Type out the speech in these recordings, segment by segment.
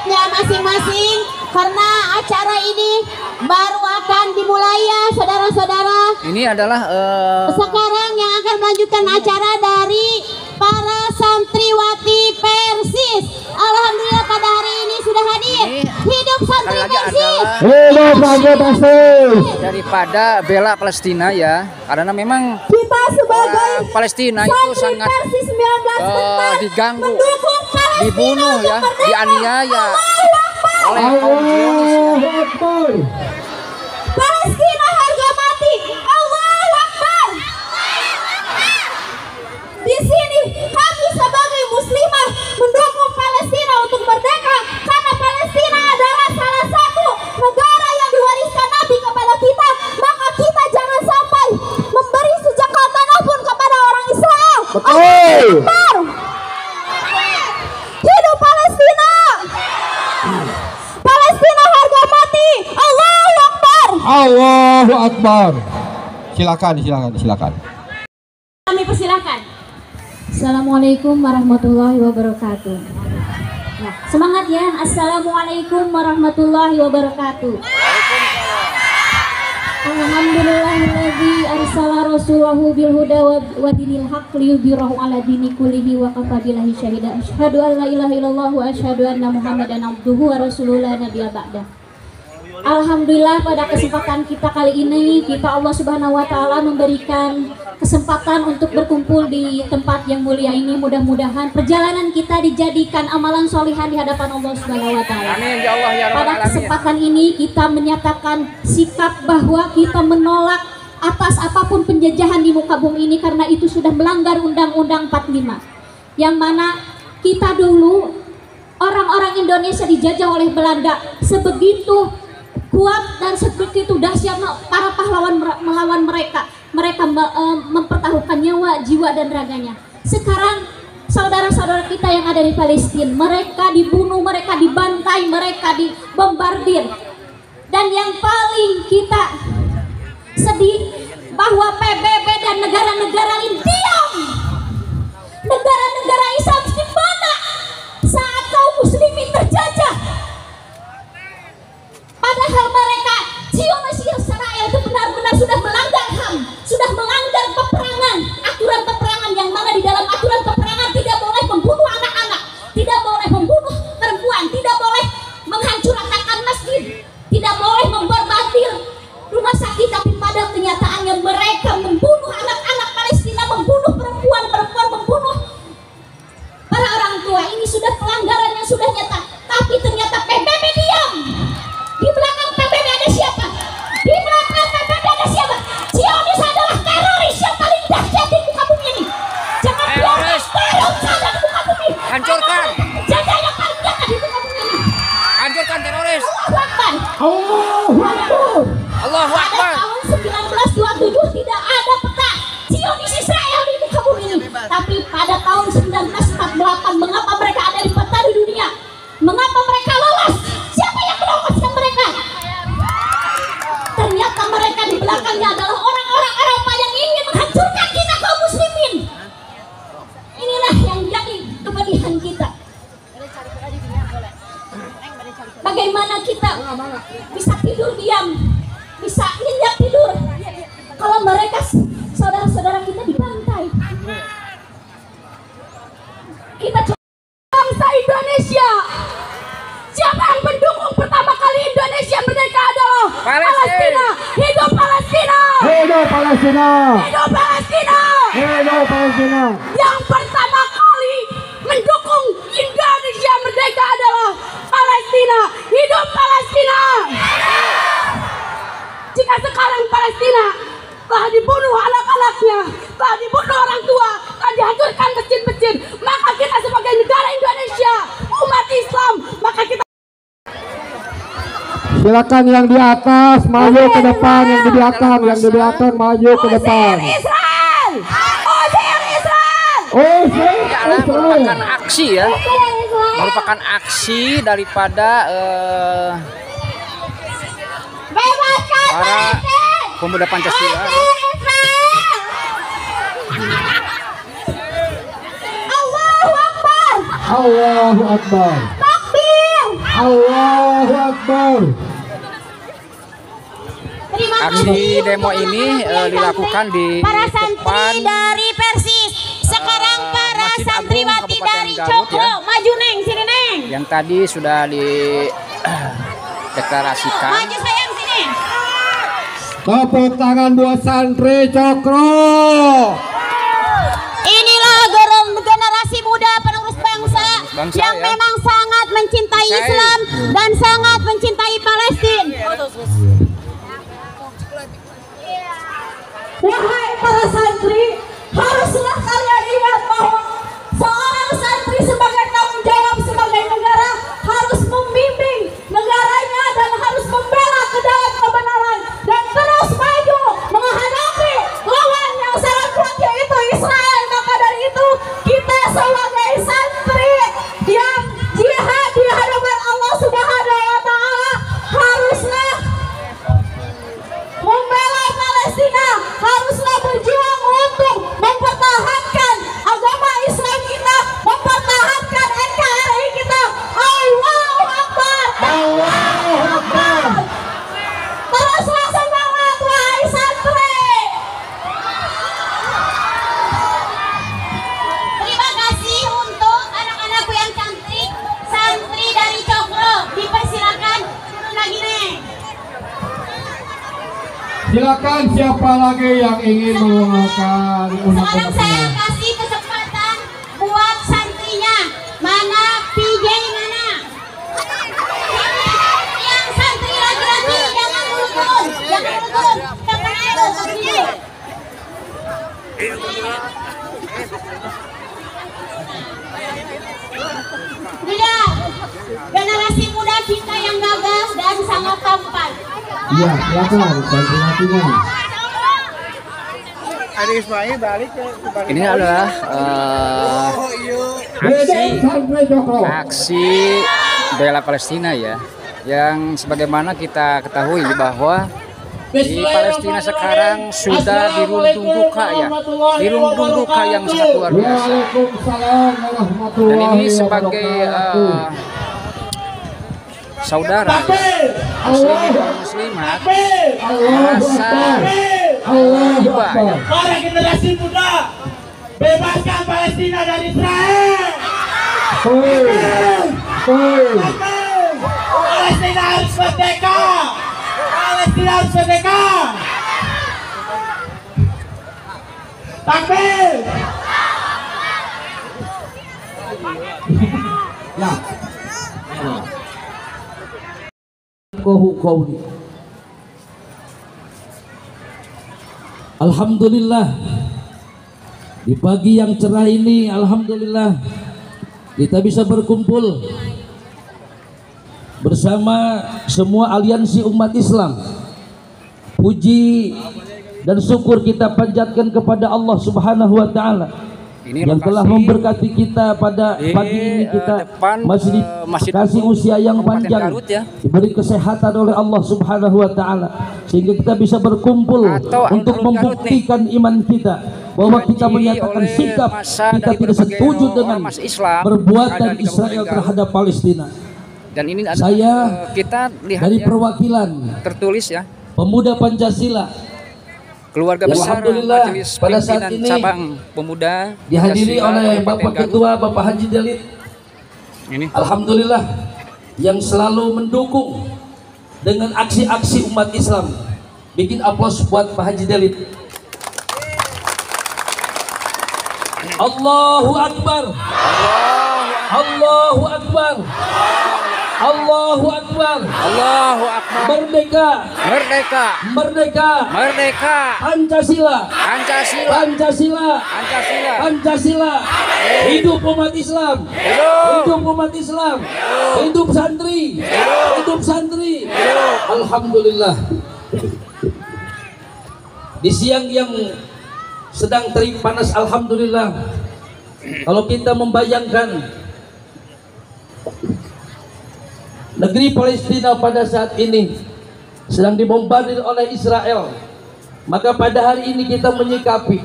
Ya masing-masing karena acara ini baru akan dimulai ya saudara-saudara. Ini adalah sekarang yang akan melanjutkan acara dari para santriwati Persis. Alhamdulillah pada hari ini sudah hadir. Hidup santri Persis. Hidup santri Persis. Daripada bela Palestina ya, karena memang kita sebagai Palestina itu sangat diganggu, dibunuh ya, dianiaya oleh kaum Zionis. Palestina harga mati. Allahu Akbar. Di sini kami sebagai muslimah mendukung Palestina untuk merdeka karena Palestina adalah salah satu negara yang diwariskan Nabi kepada kita. Maka kita jangan sampai memberi sejengkal tanah pun kepada orang Israel. Allahu Akbar. Hidup Palestina. Palestina harga mati. Allahu Akbar. Allahu Akbar. Silakan. Kami persilakan. Assalamualaikum warahmatullahi wabarakatuh. Nah, semangat ya. Assalamualaikum warahmatullahi wabarakatuh. Alhamdulillahilladzi arsala rasulahu bil huda wa dinil haqq liyudhhirahu ala dini kullihi wa kafa billahi syahida. Asyhadu an la ilaha illallah wa asyhadu anna Muhammadan abduhu wa rasuluhu la nabiyya ba'dah. Alhamdulillah pada kesempatan kita kali ini Allah Subhanahu wa taala memberikan kesempatan untuk berkumpul di tempat yang mulia ini. Mudah-mudahan perjalanan kita dijadikan amalan solihan di hadapan Allah Subhanahu wa taala. Amin ya Allah ya Rabbal Pada alamin. kesempatan ini kita menyatakan sikap bahwa kita menolak atas apapun penjajahan di muka bumi ini karena itu sudah melanggar Undang-Undang 45. Yang mana kita dulu orang-orang Indonesia dijajah oleh Belanda sebegitu kuat dan sebegitu dahsyat para pahlawan melawan mereka mempertaruhkan nyawa, jiwa dan raganya. Sekarang saudara-saudara kita yang ada di Palestina, mereka dibunuh, mereka dibantai, mereka dibombardir. Dan yang paling kita sedih bahwa PBB dan negara-negara lain diam. Negara-negara Islam di mana saat kaum muslimin terjajah? Padahal mereka Zionis Israel itu benar-benar sudah melanggar HAM, sudah melanggar peperangan, aturan peperangan yang mana di dalam aturan peperangan tidak boleh membunuh anak-anak, tidak boleh membunuh perempuan, tidak boleh menghancurkan masjid, tidak boleh memborbardir rumah sakit. Tapi pada kenyataannya mereka membunuh anak-anak Palestina, membunuh perempuan-perempuan, membunuh para orang tua. Ini sudah pelanggaran yang sudah nyata. Tapi ternyata PBB diam. Di belakang PBB ada siapa? Di belakang PBB ada siapa? Zionis adalah teroris yang paling dahsyat di muka bumi ini. Jangan biarkan teror saja di muka bumi. Hancurkan. Jajah yang paling jahat di muka bumi ini. Hancurkan teroris. Allahu Akbar. Allahu Akbar. Allahu Akbar. Pada tahun 1927 tidak ada peta Zionis Israel di muka bumi ini. Tapi pada tahun 1948 mengapa mereka ada di peta di dunia? Mengapa mereka lolos? Siapa yang meloloskan mereka? Ternyata mereka di belakangnya adalah orang-orang Eropa yang ingin menghancurkan kita kaum muslimin. Inilah yang jadi kepedihan kita. Bagaimana kita bisa tidur diam, bisa nyenyak tidur kalau mereka saudara-saudara kita dibantai. Kita bangsa Indonesia. Siapa yang mendukung pertama kali Indonesia merdeka adalah Palestina. Hidup Palestina. Hidup Palestina. Hidup Palestina. Hidup Palestina. Yang pertama kali mendukung Indonesia merdeka adalah Palestina. Hidup Palestina. Jika sekarang Palestina telah dibunuh anak-anaknya, telah dibunuh orang tua, telah dihancurkan masjid-masjid, maka kita sebagai negara Indonesia, umat Islam, maka kita Silakan yang di atas maju ke depan, yang di belakang, yang di belakang maju ke depan. Usir Israel! Usir Israel! Ini merupakan aksi ya, merupakan aksi daripada Bebaskan para Palestina! pemuda Pancasila. Usir Israel! Allahu Akbar! Allahu Akbar. Takbir! Allahu Akbar. Terima Aksi kasih demo untuk ini anak-anak dilakukan di para depan santri dari Persis. Sekarang para Masjid Agung santriwati Kabupaten dari Garut, Cokro, ya. maju Neng, sini Neng. yang tadi sudah dideklarasikan. Maju sayang sini. Tepuk tangan buat santri Cokro. Inilah generasi muda penerus bangsa yang ya. memang sangat mencintai Islam dan sangat mencintai Palestina. Wahai para santri, haruslah kalian ingat bahwa seorang santri sebagai tanggung jawab sebagai negara harus membimbing negaranya dan harus membela ke dalam kebenaran dan terus maju menghadapi lawan yang sangat kuat yaitu Israel. Maka dari itu kita sebagai santri yang jihad di hadapan Allah Subhanahu wa taala haruslah membela Palestina, haruslah berjuang untuk mempertahankan agama Islam kita, mempertahankan NKRI kita. Allahu Akbar. Allahu Akbar. Teruslah semangat wahai santri. Terima kasih untuk anak-anakku yang cantik, santri dari Cokro. Dipersilakan turun lagi Neng. Silakan siapa lagi yang ingin menggunakan Sekarang saya kasih kesempatan buat santrinya. Mana PJ mana? Yang santri laki-laki jangan turun, jangan turun. Jangan turun sini. Lihat, generasi muda kita yang gagah dan sangat tampan. Iya, silakan santri-santrinya. Ini adalah Dedek santri Cokro. aksi bela Palestina ya, yang sebagaimana kita ketahui bahwa di Palestina sekarang sudah dirundung duka ya, dirundung duka yang sangat luar biasa. Waalaikumsalam Dan warahmatullahi ini sebagai wabarakatuh. saudara muslim dan muslimat Allahu merasa Akbar. Allahu tiba Akbar. ya, Para generasi muda, bebaskan Palestina dari Israel. Palestina harus merdeka. Palestina harus merdeka. Takbir. Ya. Alhamdulillah, di pagi yang cerah ini, alhamdulillah kita bisa berkumpul bersama semua aliansi umat Islam. Puji dan syukur kita panjatkan kepada Allah Subhanahu wa taala ini yang telah lokasi memberkati kita pada di, pagi ini. Kita depan, masih Masjid dikasih Agung usia yang Kabupaten panjang, Garut ya. diberi kesehatan oleh Allah Subhanahu wa taala sehingga kita bisa berkumpul Atau untuk Alun-Alun Garut membuktikan iman kita bahwa kita Dibanjiri menyatakan oleh sikap massa kita dari tidak berbagai setuju dengan ormas Islam perbuatan ada di Israel Kabupaten Garut. terhadap Palestina. Dan ini adalah Saya kita lihat dari ya, perwakilan tertulis ya, pemuda Pancasila keluarga Ya, besar alhamdulillah, Majelis pada saat Pimpinan ini Cabang Pemuda dihadiri Pancasila oleh Kabupaten Bapak Garut. Ketua Bapak Haji Delid. Ini Alhamdulillah yang selalu mendukung dengan aksi-aksi umat Islam. Bikin aplaus buat Pak Haji Delid. Allahu Akbar. Allahu Akbar. Allahu Akbar. Allahu Akbar. Merdeka. Merdeka. Merdeka. Merdeka. Pancasila. Pancasila. Pancasila. Pancasila. Pancasila. Hidup umat Islam. Hidup umat Islam. Hidup santri. Hidup santri. Alhamdulillah. Di siang yang sedang terik panas, alhamdulillah. Kalau kita membayangkan negeri Palestina pada saat ini sedang dibombardir oleh Israel, maka pada hari ini kita menyikapi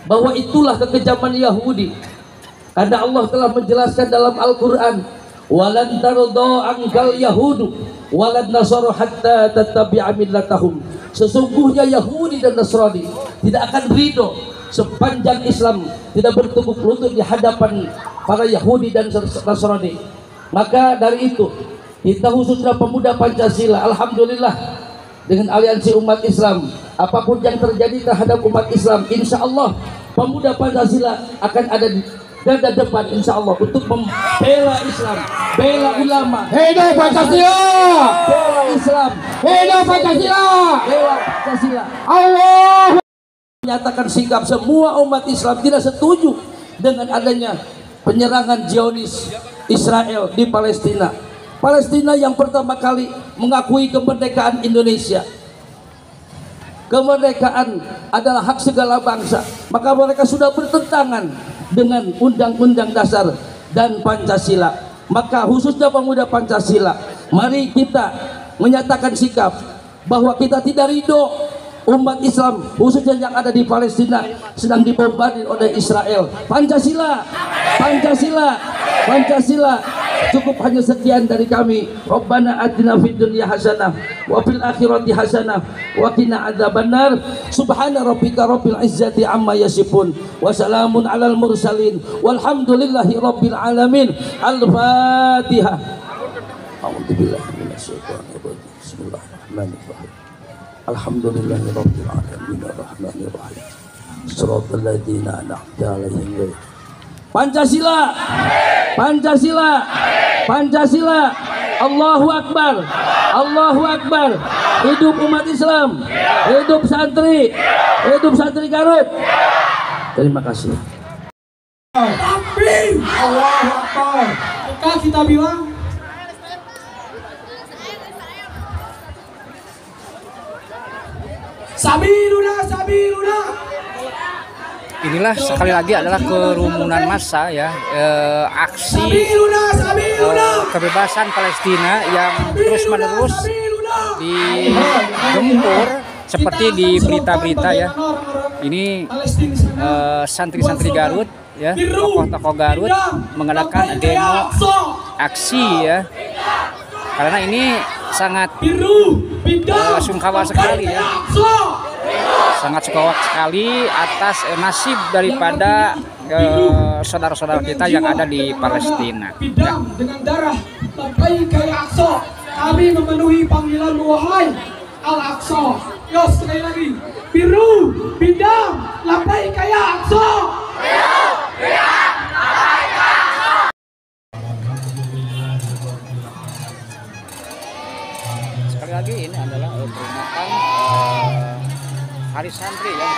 bahwa itulah kekejaman Yahudi. Karena Allah telah menjelaskan dalam Al-Quran, walan tarda angkal yahudu walan nasaru hatta tattabi'a millatahum. Sesungguhnya Yahudi dan Nasrani tidak akan ridho sepanjang Islam tidak bertukuk lutut di hadapan para Yahudi dan Nasrani. Maka dari itu kita khususnya pemuda Pancasila, alhamdulillah dengan aliansi umat Islam, apapun yang terjadi terhadap umat Islam, insya Allah pemuda Pancasila akan ada di garda depan insya Allah untuk membela Islam, bela ulama. Hidup Pancasila! Bela Islam, Hidup Pancasila! bela Pancasila. Allah! Menyatakan sikap semua umat Islam tidak setuju dengan adanya penyerangan Zionis Israel di Palestina. Palestina yang pertama kali mengakui kemerdekaan Indonesia. Kemerdekaan adalah hak segala bangsa. Maka mereka sudah bertentangan dengan Undang-Undang Dasar dan Pancasila. Maka khususnya pemuda Pancasila, mari kita menyatakan sikap bahwa kita tidak ridho umat Islam khususnya yang ada di Palestina sedang dibombardir oleh Israel. Pancasila, Pancasila, Pancasila. Cukup hanya sekian dari kami. Rabbana atina fid dunya hasanah wa fil akhirati hasanah wa qina adzabannar. Subhana rabbika rabbil izzati amma yasifun wa salamun alal mursalin walhamdulillahi rabbil alamin. Al-Fatihah. A'udzubillahi minasyaitonir rajim. Bismillahirrahmanirrahim. Alhamdulillahi rabbil alamin arrahmanir rahim. Shiratal ladzina an'amta 'alaihim. Pancasila, Pancasila, Pancasila. Allahu Akbar, Allahu Akbar. Hidup umat Islam, hidup santri Garut. Terima kasih. Takbir, Allahu Akbar. Maka kita bilang Sabiruna, Sabiruna. Inilah sekali lagi adalah kerumunan massa ya, aksi kebebasan Palestina yang terus-menerus digempur seperti di berita-berita ya. Ini santri-santri Garut ya, tokoh-tokoh Garut mengadakan demo aksi ya, karena ini sangat sungkawa sekali ya. Sangat sungkawa sekali atas nasib daripada saudara-saudara kita yang ada di Palestina. Ya. Dengan darah labbaik ya Aqsa, kami memenuhi panggilan wahai Al-Aqsa. Yo sekali lagi, biru bidang labbaik ya Aqsa. Sekali lagi ini adalah peringatan Hari Santri ya,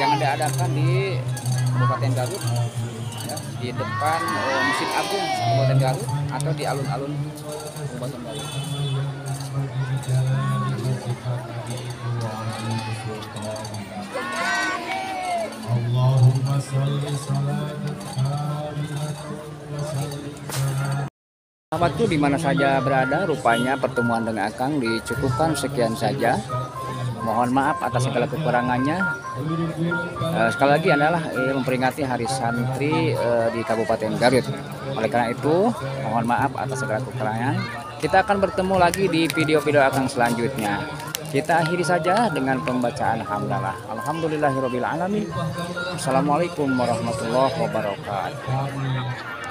yang diadakan di Kabupaten Garut ya, di depan Masjid Agung Kabupaten Garut atau di alun-alun Kabupaten Garut. Allahumma shalli salatan kamilatan wa sallim. Sahabatku di mana saja berada, rupanya pertemuan dengan Akang dicukupkan sekian saja. Mohon maaf atas segala kekurangannya. Sekali lagi adalah memperingati Hari Santri di Kabupaten Garut. Oleh karena itu, mohon maaf atas segala kekurangan. Kita akan bertemu lagi di video-video Akang selanjutnya. Kita akhiri saja dengan pembacaan hamdalah. Alhamdulillahirabbil alamin. Assalamualaikum warahmatullahi wabarakatuh.